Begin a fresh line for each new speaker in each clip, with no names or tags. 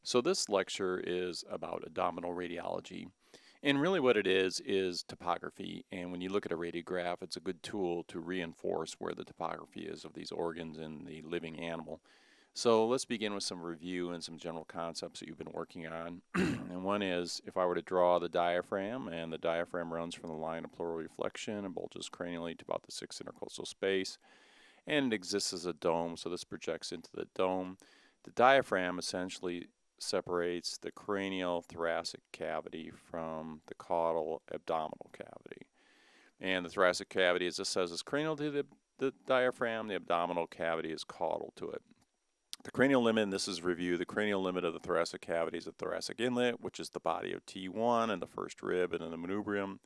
So this lecture is about abdominal radiology. And really what it is topography. And when you look at a radiograph, it's a good tool to reinforce where the topography is of these organs in the living animal. So let's begin with some review and some general concepts that you've been working on. And one is, if I were to draw the diaphragm, and the diaphragm runs from the line of pleural reflection and bulges cranially to about the 6th intercostal space, and it exists as a dome, so this projects into the dome. The diaphragm essentially separates the cranial thoracic cavity from the caudal abdominal cavity. And the thoracic cavity, as this says, is cranial to the diaphragm. The abdominal cavity is caudal to it. The cranial limit, and this is review, the cranial limit of the thoracic cavity is the thoracic inlet, which is the body of T1 and the first rib and then the manubrium.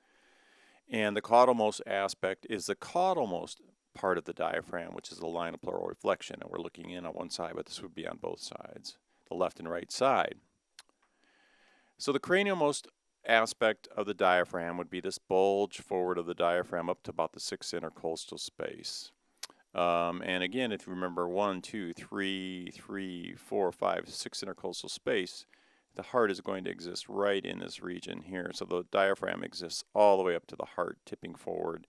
And the caudalmost aspect is the caudalmost part of the diaphragm, which is the line of pleural reflection. And we're looking in on one side, but this would be on both sides, the left and right side. So the cranialmost aspect of the diaphragm would be this bulge forward of the diaphragm up to about the 6th intercostal space. And again, if you remember 1, 2, 3, 3, 4, 5, 6 intercostal space, the heart is going to exist right in this region here. So the diaphragm exists all the way up to the heart, tipping forward.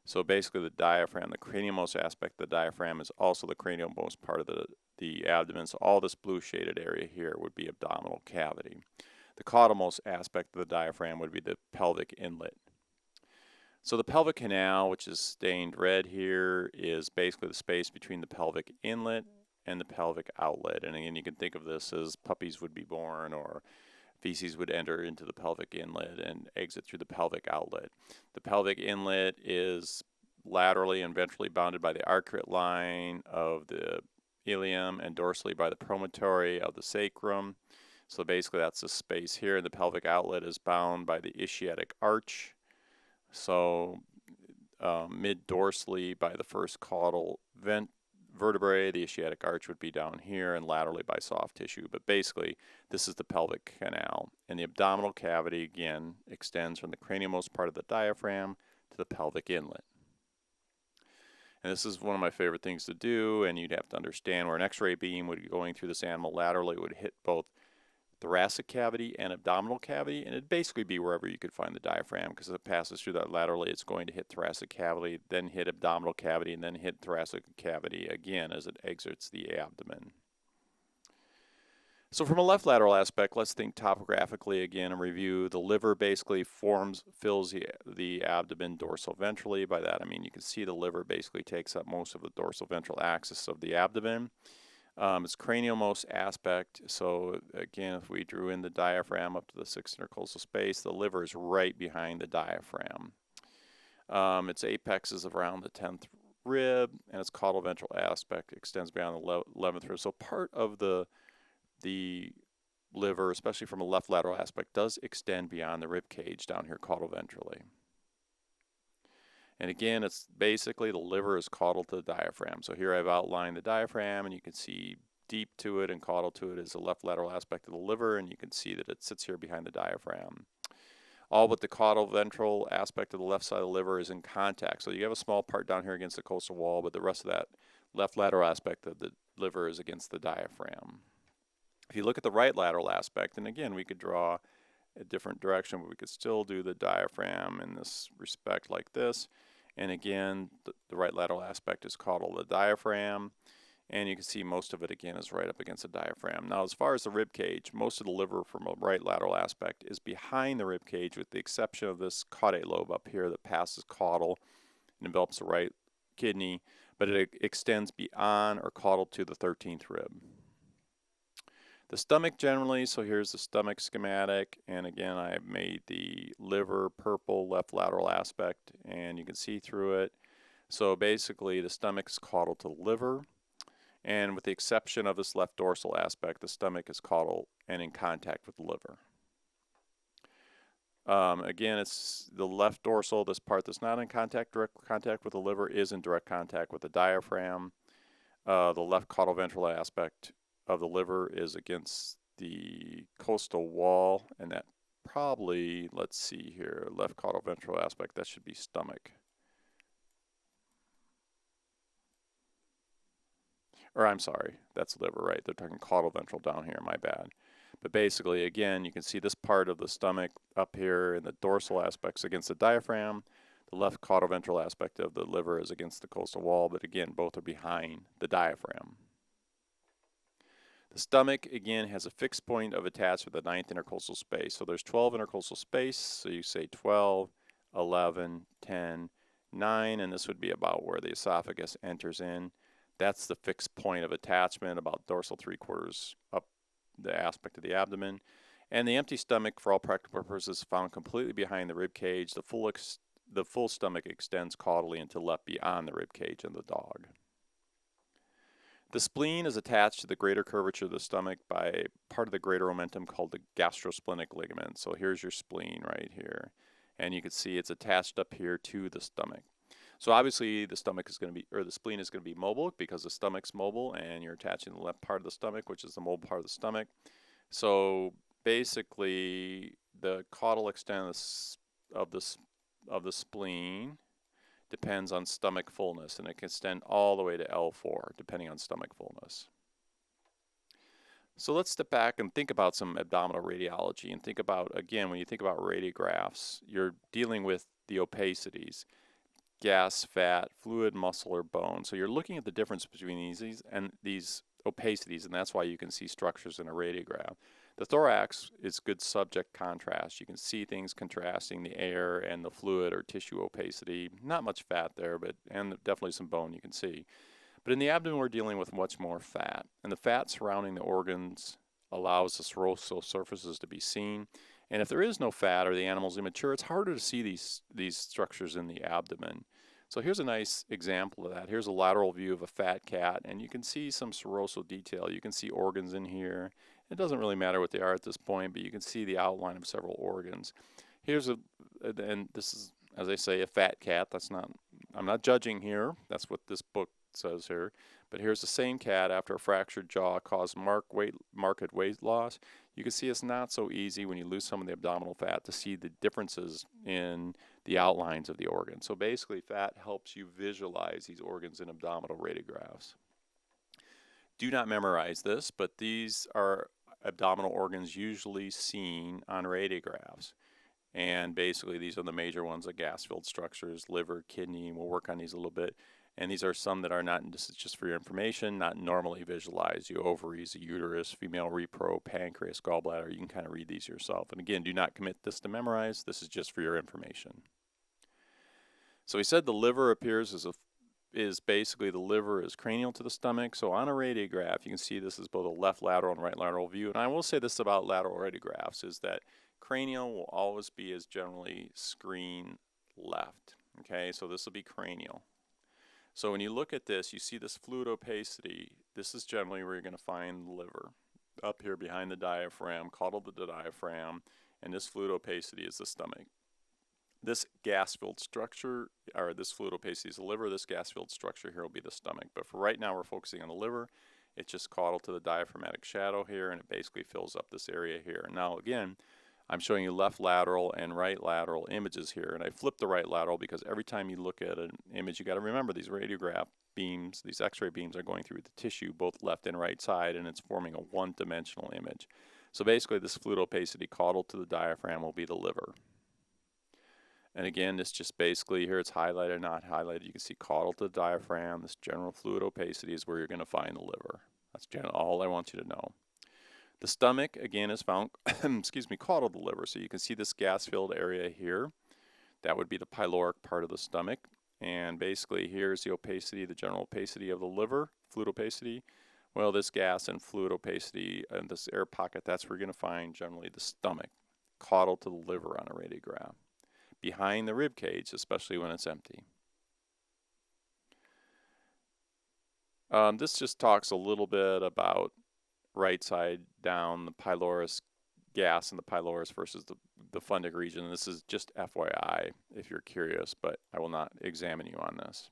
So basically the diaphragm, the cranialmost aspect of the diaphragm is also the cranialmost part of the abdomen. So all this blue shaded area here would be abdominal cavity. The caudalmost aspect of the diaphragm would be the pelvic inlet. So the pelvic canal, which is stained red here, is basically the space between the pelvic inlet and the pelvic outlet. And again, you can think of this as puppies would be born, or feces would enter into the pelvic inlet and exit through the pelvic outlet. The pelvic inlet is laterally and ventrally bounded by the arcuate line of the ilium and dorsally by the promontory of the sacrum. So basically that's the space here. The pelvic outlet is bound by the ischiatic arch. So mid-dorsally by the first caudal vertebrae, the ischiatic arch would be down here, and laterally by soft tissue. But basically, this is the pelvic canal. And the abdominal cavity, again, extends from the cranialmost part of the diaphragm to the pelvic inlet. And this is one of my favorite things to do, and you'd have to understand where an x-ray beam would be going through this animal laterally would hit both thoracic cavity and abdominal cavity, and it'd basically be wherever you could find the diaphragm, because if it passes through that laterally, it's going to hit thoracic cavity, then hit abdominal cavity, and then hit thoracic cavity again as it exits the abdomen. So from a left lateral aspect, let's think topographically again and review. The liver basically fills the abdomen dorsoventrally. By that I mean you can see the liver basically takes up most of the dorsal-ventral axis of the abdomen. Its cranialmost aspect, so again, if we drew in the diaphragm up to the 6th intercostal space, the liver is right behind the diaphragm. Its apex is around the 10th rib, and its caudal ventral aspect extends beyond the 11th rib. So part of the liver, especially from a left lateral aspect, does extend beyond the rib cage down here caudal ventrally. And again, it's basically the liver is caudal to the diaphragm. So here I've outlined the diaphragm, and you can see deep to it and caudal to it is the left lateral aspect of the liver, and you can see that it sits here behind the diaphragm. All but the caudal ventral aspect of the left side of the liver is in contact. So you have a small part down here against the costal wall, but the rest of that left lateral aspect of the liver is against the diaphragm. If you look at the right lateral aspect, and again, we could draw a different direction, but we could still do the diaphragm in this respect like this. And again, the right lateral aspect is caudal to the diaphragm, and you can see most of it again is right up against the diaphragm. Now, as far as the rib cage, most of the liver from a right lateral aspect is behind the rib cage, with the exception of this caudate lobe up here that passes caudal and envelops the right kidney, but it extends beyond or caudal to the 13th rib. The stomach generally, so here's the stomach schematic, and again I've made the liver purple left lateral aspect, and you can see through it. So basically the stomach's caudal to the liver, and with the exception of this left dorsal aspect, the stomach is caudal and in contact with the liver. Again, it's the left dorsal, this part that's not in direct contact with the liver, is in direct contact with the diaphragm. The left caudal ventral aspect of the liver is against the costal wall, and that probably, let's see here, left caudal ventral aspect, that should be stomach. Or I'm sorry, that's liver, right? They're talking caudal ventral down here, my bad. But basically, again, you can see this part of the stomach up here in the dorsal aspects against the diaphragm. The left caudal-ventral aspect of the liver is against the costal wall, but again, both are behind the diaphragm. The stomach, again, has a fixed point of attachment with the 9th intercostal space. So there's 12 intercostal space, so you say 12, 11, 10, 9, and this would be about where the esophagus enters in. That's the fixed point of attachment, about dorsal 3/4 up the aspect of the abdomen. And the empty stomach, for all practical purposes, is found completely behind the rib cage. The full stomach extends caudally until left beyond the rib cage of the dog. The spleen is attached to the greater curvature of the stomach by part of the greater omentum called the gastrosplenic ligament. So here's your spleen right here. And you can see it's attached up here to the stomach. So obviously the stomach is going to be, or the spleen is going to be mobile because the stomach's mobile and you're attaching the left part of the stomach, which is the mobile part of the stomach. So basically the caudal extent of the spleen depends on stomach fullness, and it can extend all the way to L4 depending on stomach fullness. So let's step back and think about some abdominal radiology and think about, again, when you think about radiographs, you're dealing with the opacities, gas, fat, fluid, muscle, or bone. So you're looking at the difference between these opacities, and that's why you can see structures in a radiograph. The thorax is good subject contrast. You can see things contrasting the air and the fluid or tissue opacity. Not much fat there, and definitely some bone you can see. But in the abdomen, we're dealing with much more fat. And the fat surrounding the organs allows the serosal surfaces to be seen. And if there is no fat or the animal's immature, it's harder to see these structures in the abdomen. So here's a nice example of that. Here's a lateral view of a fat cat, and you can see some serosal detail. You can see organs in here. It doesn't really matter what they are at this point, but you can see the outline of several organs. And this is, as I say, a fat cat. I'm not judging here. That's what this book says here. But here's the same cat after a fractured jaw caused marked weight loss. You can see it's not so easy when you lose some of the abdominal fat to see the differences in the outlines of the organ. So basically, fat helps you visualize these organs in abdominal radiographs. Do not memorize this, but these are abdominal organs usually seen on radiographs. And basically, these are the major ones, the gas-filled structures, liver, kidney. We'll work on these a little bit. And these are some that are not, this is just for your information, not normally visualized. The ovaries, the uterus, female repro, pancreas, gallbladder. You can kind of read these yourself. And again, do not commit this to memorize. This is just for your information. So we said the liver appears is basically the liver is cranial to the stomach. So on a radiograph, you can see this is both a left lateral and right lateral view. And I will say this about lateral radiographs is that cranial will always be as generally screen left. Okay, so this will be cranial. So when you look at this, you see this fluid opacity. This is generally where you're going to find the liver. Up here behind the diaphragm, caudal to the diaphragm, and this fluid opacity is the stomach. This gas-filled structure, or this fluid opacity is the liver. This gas-filled structure here will be the stomach. But for right now, we're focusing on the liver. It's just caudal to the diaphragmatic shadow here, and it basically fills up this area here. Now, again, I'm showing you left lateral and right lateral images here, and I flipped the right lateral because every time you look at an image, you got to remember these radiograph beams, these x-ray beams are going through the tissue, both left and right side, and it's forming a one-dimensional image. So basically, this fluid opacity caudal to the diaphragm will be the liver. And again, this just basically, here it's highlighted, not highlighted. You can see caudal to the diaphragm. This general fluid opacity is where you're going to find the liver. That's all I want you to know. The stomach, again, is found, excuse me, caudal to the liver. So you can see this gas-filled area here. That would be the pyloric part of the stomach. And basically, here's the opacity, the general opacity of the liver, fluid opacity. Well, this gas and fluid opacity and this air pocket, that's where you're going to find generally the stomach, caudal to the liver on a radiograph, behind the rib cage, especially when it's empty. This just talks a little bit about right side down, the pylorus gas in the pylorus versus the fundic region. This is just FYI if you're curious, but I will not examine you on this.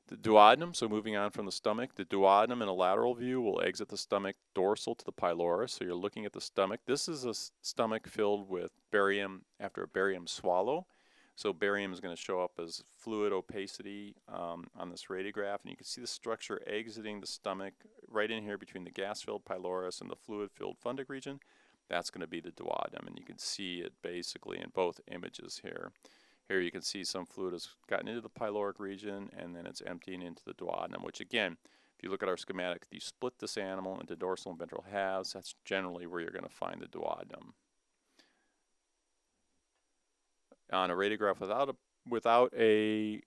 The duodenum, so moving on from the stomach, the duodenum in a lateral view will exit the stomach dorsal to the pylorus. So you're looking at the stomach. This is a stomach filled with barium after a barium swallow. So barium is going to show up as fluid opacity on this radiograph, and you can see the structure exiting the stomach right in here between the gas-filled pylorus and the fluid-filled fundic region. That's going to be the duodenum, and you can see it basically in both images here. Here you can see some fluid has gotten into the pyloric region, and then it's emptying into the duodenum, which again, if you look at our schematic, you split this animal into dorsal and ventral halves. That's generally where you're going to find the duodenum. On a radiograph without a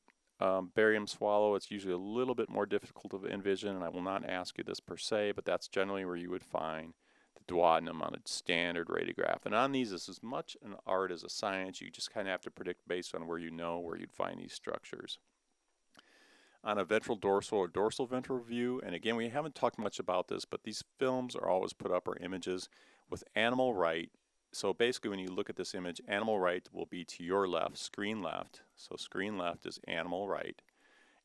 barium swallow, it's usually a little bit more difficult to envision, and I will not ask you this per se, but that's generally where you would find the duodenum on a standard radiograph. And on these, it's as much an art as a science. You just kind of have to predict based on where you know where you'd find these structures. On a ventral dorsal or dorsal ventral view, and again, we haven't talked much about this, but these films are always put up, or images, with animal right. So basically, when you look at this image, animal right will be to your left, screen left. So screen left is animal right.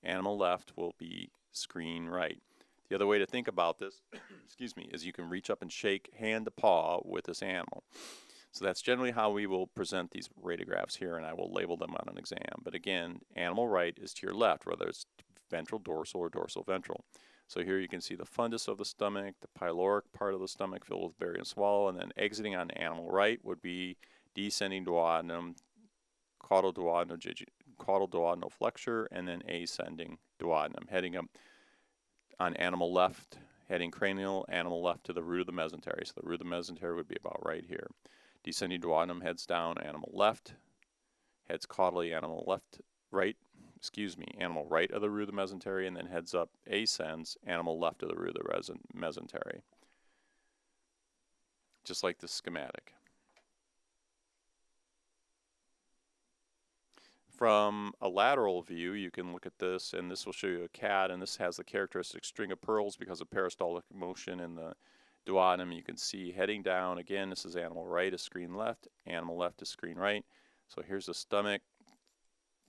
Animal left will be screen right. The other way to think about this, excuse me, is you can reach up and shake hand to paw with this animal. So that's generally how we will present these radiographs here, and I will label them on an exam. But again, animal right is to your left, whether it's ventral dorsal or dorsal ventral. So here you can see the fundus of the stomach, the pyloric part of the stomach filled with barium swallow, and then exiting on animal right would be descending duodenum, caudal duodenal flexure, and then ascending duodenum, heading up on animal left, heading cranial, animal left to the root of the mesentery. So the root of the mesentery would be about right here. Descending duodenum heads down, animal left, heads caudally, animal animal right of the root of the mesentery, and then heads up, ascends, animal left of the root of the mesentery. Just like the schematic. From a lateral view, you can look at this, and this will show you a cat, and this has the characteristic string of pearls because of peristaltic motion in the duodenum. You can see heading down, again, this is animal right is screen left, animal left is screen right. So here's the stomach,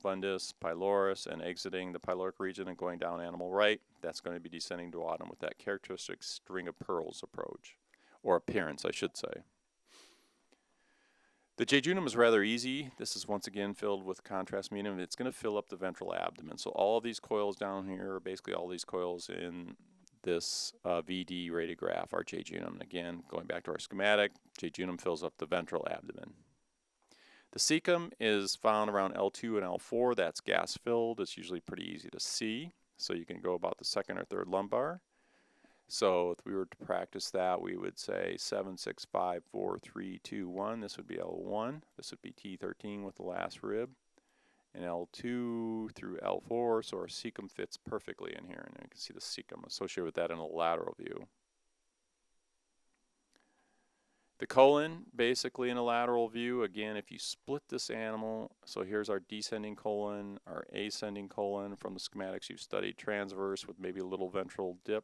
fundus, pylorus, and exiting the pyloric region and going down animal right. That's going to be descending duodenum with that characteristic string of pearls approach, or appearance, I should say. The jejunum is rather easy. This is once again filled with contrast medium. It's going to fill up the ventral abdomen. So all of these coils down here, or basically all these coils in this VD radiograph, are jejunum. And again, going back to our schematic, jejunum fills up the ventral abdomen. The cecum is found around L2 and L4. That's gas filled. It's usually pretty easy to see. So you can go about the second or third lumbar. So if we were to practice that, we would say 7, 6, 5, 4, 3, 2, 1. This would be L1. This would be T13 with the last rib. And L2 through L4. So our cecum fits perfectly in here. And you can see the cecum associated with that in a lateral view. The colon, basically in a lateral view, again, if you split this animal, so here's our descending colon, our ascending colon from the schematics you've studied, transverse with maybe a little ventral dip.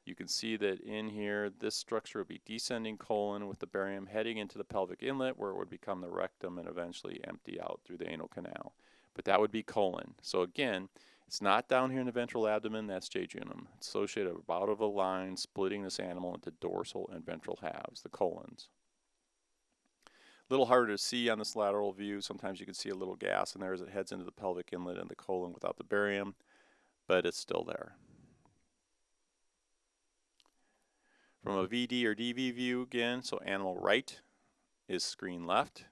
You can see that in here, this structure would be descending colon with the barium heading into the pelvic inlet where it would become the rectum and eventually empty out through the anal canal. But that would be colon. So again, it's not down here in the ventral abdomen, that's jejunum. It's associated about of a line splitting this animal into dorsal and ventral halves, the colons. A little harder to see on this lateral view. Sometimes you can see a little gas in there as it heads into the pelvic inlet and the colon without the barium, but it's still there. From a VD or DV view again, so animal right is screen left,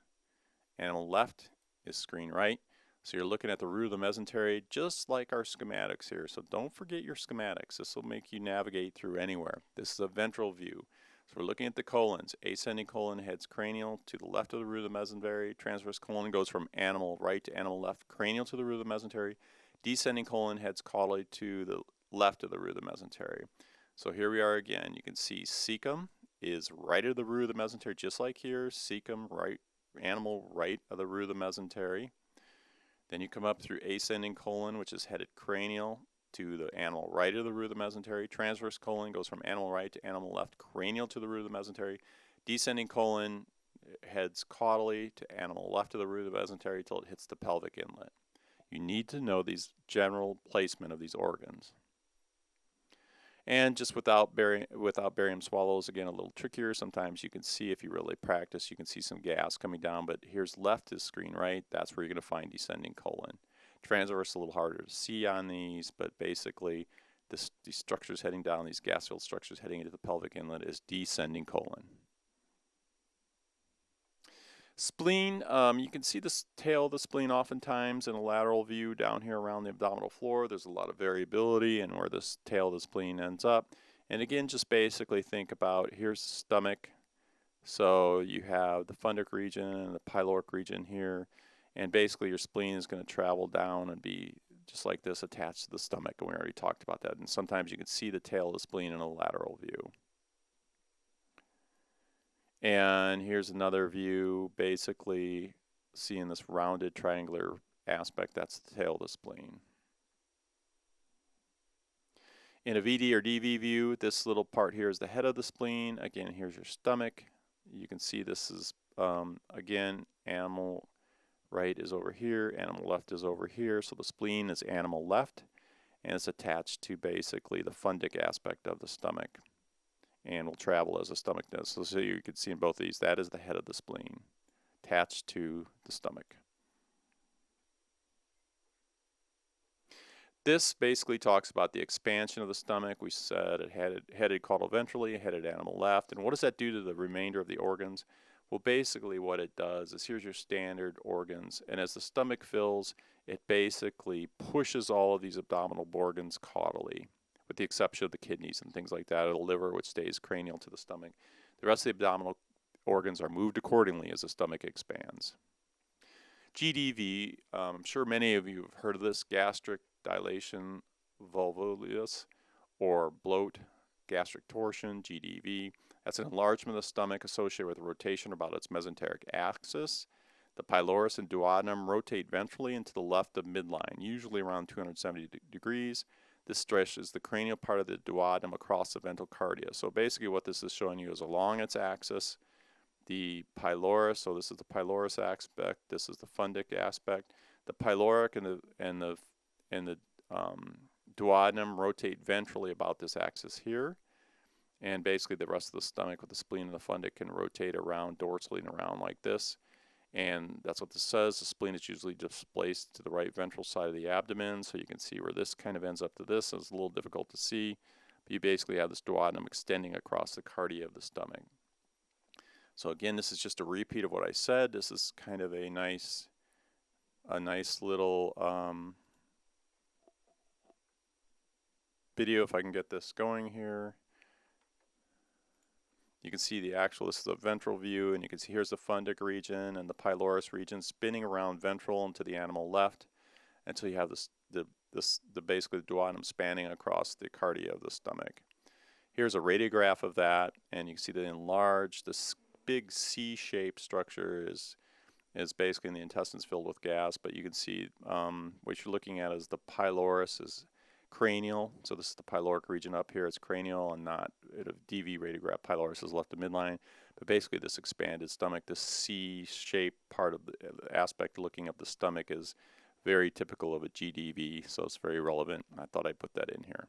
animal left is screen right. So you're looking at the root of the mesentery just like our schematics here. So don't forget your schematics. This will make you navigate through anywhere. This is a ventral view. So we're looking at the colons. Ascending colon heads cranial to the left of the root of the mesentery. Transverse colon goes from animal right to animal left, cranial to the root of the mesentery. Descending colon heads caudally to the left of the root of the mesentery. So here we are again. You can see cecum is right of the root of the mesentery, just like here. Cecum right, animal right of the root of the mesentery. Then you come up through ascending colon, which is headed cranial to the animal right of the root of the mesentery. Transverse colon goes from animal right to animal left, cranial to the root of the mesentery. Descending colon heads caudally to animal left of the root of the mesentery till it hits the pelvic inlet. You need to know these general placement of these organs. And just without barium swallows, again, a little trickier. Sometimes you can see, if you really practice, you can see some gas coming down, but here's left is screen right. That's where you're going to find descending colon. Transverse a little harder to see on these, but basically these structures heading down, these gas-filled structures heading into the pelvic inlet, is descending colon. Spleen, you can see the tail of the spleen oftentimes in a lateral view down here around the abdominal floor. There's a lot of variability in where this tail of the spleen ends up. And again, just basically think about, here's the stomach. So you have the fundic region and the pyloric region here. And basically your spleen is going to travel down and be just like this, attached to the stomach. And we already talked about that. And sometimes you can see the tail of the spleen in a lateral view. And here's another view, basically seeing this rounded triangular aspect. That's the tail of the spleen. In a VD or DV view, this little part here is the head of the spleen. Again, here's your stomach. You can see this is, again, animal right is over here, animal left is over here. So the spleen is animal left, and it's attached to basically the fundic aspect of the stomach, and will travel as the stomach does. So you can see in both of these, that is the head of the spleen attached to the stomach. This basically talks about the expansion of the stomach. We said it headed caudal-ventrally, headed animal left. And what does that do to the remainder of the organs? Well, basically what it does is, here's your standard organs, and as the stomach fills, it basically pushes all of these abdominal organs caudally, with the exception of the kidneys and things like that, or the liver, which stays cranial to the stomach. The rest of the abdominal organs are moved accordingly as the stomach expands. GDV, I'm sure many of you have heard of this, gastric dilation volvulus, or bloat, gastric torsion, GDV. That's an enlargement of the stomach associated with rotation about its mesenteric axis. The pylorus and duodenum rotate ventrally into the left of midline, usually around 270 degrees. This stretches the cranial part of the duodenum across the ventral cardia. So basically what this is showing you is, along its axis, the pylorus, so this is the pylorus aspect, this is the fundic aspect. The pyloric and the duodenum rotate ventrally about this axis here. And basically the rest of the stomach with the spleen and the fundic can rotate around dorsally and around like this. And that's what this says. The spleen is usually displaced to the right ventral side of the abdomen. So you can see where this kind of ends up to this. It's a little difficult to see. But you basically have this duodenum extending across the cardia of the stomach. So again, this is just a repeat of what I said. This is kind of a nice little video, if I can get this going here. You can see the actual, this is a ventral view, and you can see here's the fundic region and the pylorus region spinning around ventral and to the animal left until you have basically the duodenum spanning across the cardia of the stomach. Here's a radiograph of that, and you can see the enlarged, this big C-shaped structure is basically in the intestines filled with gas, but you can see what you're looking at is the pylorus is cranial. So this is the pyloric region up here. It's cranial and not at a DV radiograph. Pylorus is left of midline. But basically this expanded stomach, this C-shaped part of the aspect looking up the stomach, is very typical of a GDV, so it's very relevant. I thought I'd put that in here.